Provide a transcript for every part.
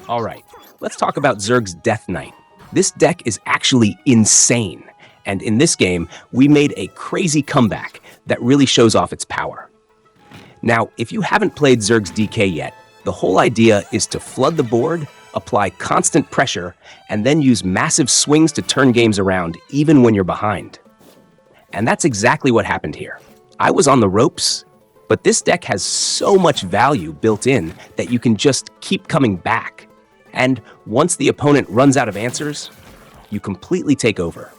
All right, let's talk about Zergs Death Knight. This deck is actually insane, and in this game, we made a crazy comeback that really shows off its power. Now, if you haven't played Zergs DK yet, the whole idea is to flood the board, apply constant pressure, and then use massive swings to turn games around even when you're behind. And that's exactly what happened here. I was on the ropes, but this deck has so much value built in that you can just keep coming back. And once the opponent runs out of answers, you completely take over.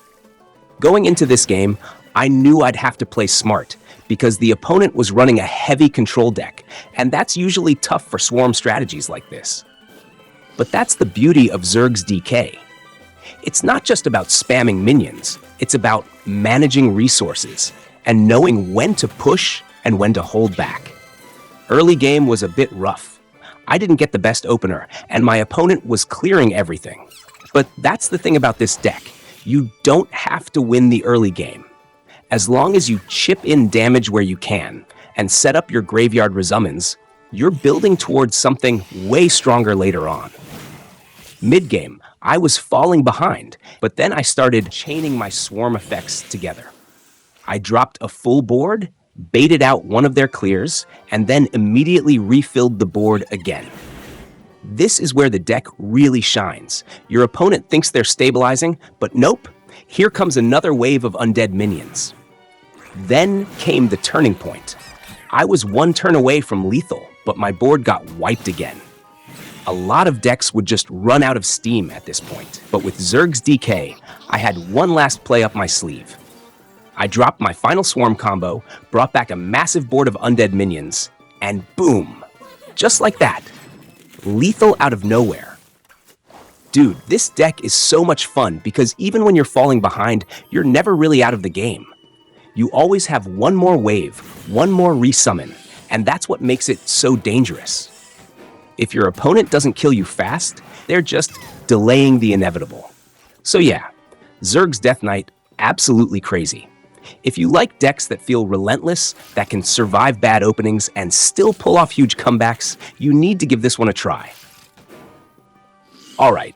Going into this game, I knew I'd have to play smart because the opponent was running a heavy control deck, and that's usually tough for swarm strategies like this. But that's the beauty of Zergs DK. It's not just about spamming minions, it's about managing resources and knowing when to push and when to hold back. Early game was a bit rough. I didn't get the best opener, and my opponent was clearing everything. But that's the thing about this deck. You don't have to win the early game. As long as you chip in damage where you can and set up your graveyard resummons, you're building towards something way stronger later on. Mid-game, I was falling behind, but then I started chaining my swarm effects together. I dropped a full board, baited out one of their clears, and then immediately refilled the board again. This is where the deck really shines. Your opponent thinks they're stabilizing, but nope, here comes another wave of undead minions. Then came the turning point. I was one turn away from lethal, but my board got wiped again. A lot of decks would just run out of steam at this point, but with Zergs DK, I had one last play up my sleeve. I dropped my final swarm combo, brought back a massive board of undead minions, and boom! Just like that. Lethal out of nowhere. Dude, this deck is so much fun because even when you're falling behind, you're never really out of the game. You always have one more wave, one more resummon, and that's what makes it so dangerous. If your opponent doesn't kill you fast, they're just delaying the inevitable. So yeah, Zergs Death Knight, absolutely crazy. If you like decks that feel relentless, that can survive bad openings and still pull off huge comebacks, you need to give this one a try. All right,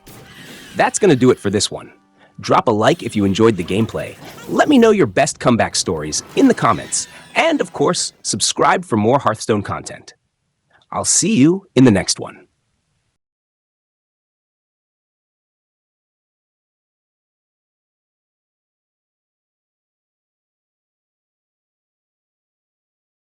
that's going to do it for this one. Drop a like if you enjoyed the gameplay. Let me know your best comeback stories in the comments. And of course, subscribe for more Hearthstone content. I'll see you in the next one.